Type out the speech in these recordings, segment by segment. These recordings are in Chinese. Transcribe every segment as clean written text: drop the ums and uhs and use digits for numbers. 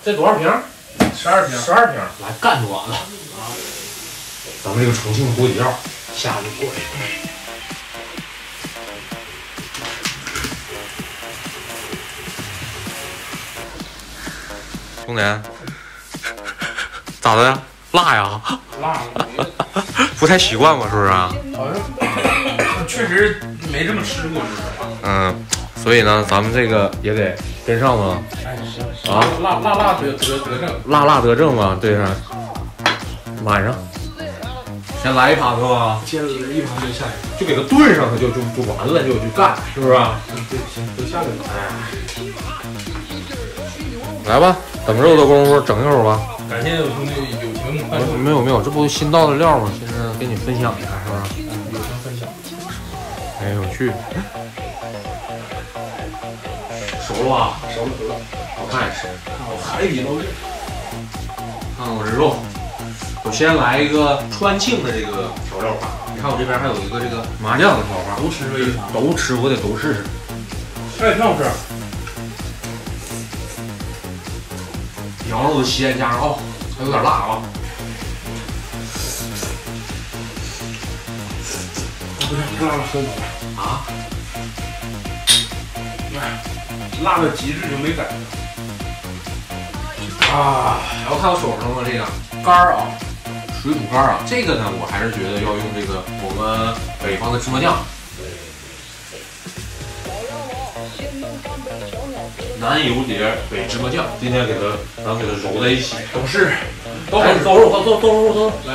这多少瓶？12瓶。12瓶，来干就完了。咱们这个重庆锅底料下就过去。兄弟，咋的呀？辣呀？辣，不太习惯吧？是不是啊？好像确实没这么吃过，是吧？嗯，所以呢，咱们这个也得跟上嘛。哎，行，啊，辣得正，辣得正嘛，对上。晚上先来一趴是吧？先来一盘就下去，就给它炖上，它就完了，就干，是不是？对，行，都下去了。来吧，等肉的功夫整一会儿吧。感谢有兄弟友情伴手，没有，这不新到的料吗？现在跟你分享一下，是不是？友情分享。哎呦我去，熟了吧？熟了，我看也是。看我海底捞月，看看我这肉，我先来一个川庆的这个调料法。你看我这边还有一个这个麻酱的调法，都吃这一盘，都吃，我得都试试。哎，挺好吃。羊肉的鲜加上还有点辣啊。不是，太辣了，受不了啊！辣的极致就没感觉啊！然后看我手上的这个干儿啊，水煮干儿啊，这个呢，我还是觉得要用这个我们北方的芝麻酱。南油碟北芝麻酱，今天咱们给它揉在一起，都是，都肉，来。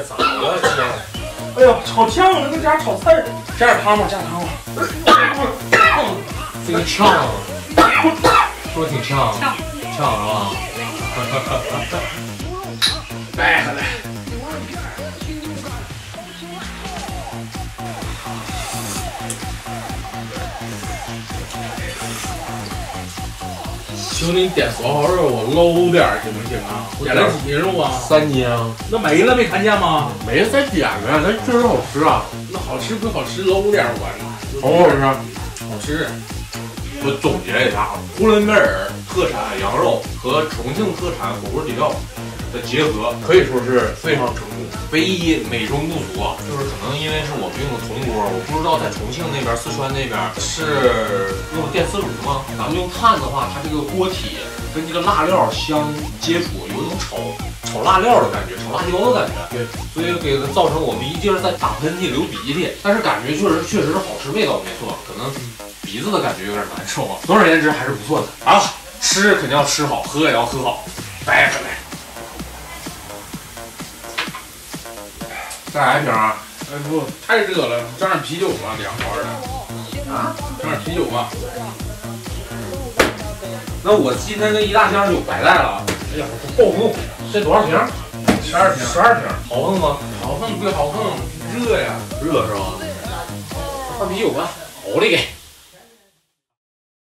咋了？哎呀，炒呛了，再加炒菜，加点汤吧，加点汤吧。这个呛，说挺呛，呛是吧？掰开来。兄弟，你点锁好肉，我搂点行不行啊？点了几斤肉啊？3斤啊。那没了，没看见吗？没再点呗，咱确实好吃啊。那好吃不好吃，搂点我。好吃，好吃。我总结一下啊，呼伦贝尔特产羊肉和重庆特产火锅底料的结合，可以说是非常成功。唯一美中不足啊，就是可能因为是我们用的铜锅，我不知道在重庆那边、四川那边是用电磁炉吗？咱们用炭的话，它这个锅体跟这个辣料相接触，有一种炒辣料的感觉，炒辣椒的感觉。对，所以给它造成我们一劲儿在打喷嚏、流鼻涕，但是感觉确实是好吃，味道没错，可能鼻子的感觉有点难受啊。总而言之还是不错的啊，吃肯定要吃好，喝也要喝好，掰开来。再来一瓶啊！哎不，太热了，整点啤酒吧，凉快的。啊，整点啤酒吧。那我今天这一大箱酒白带了。哎呀，够不够？这多少瓶？12瓶。12瓶。好碰吗？好碰，对，好碰。热呀，热是吧？换啤酒吧，好嘞给。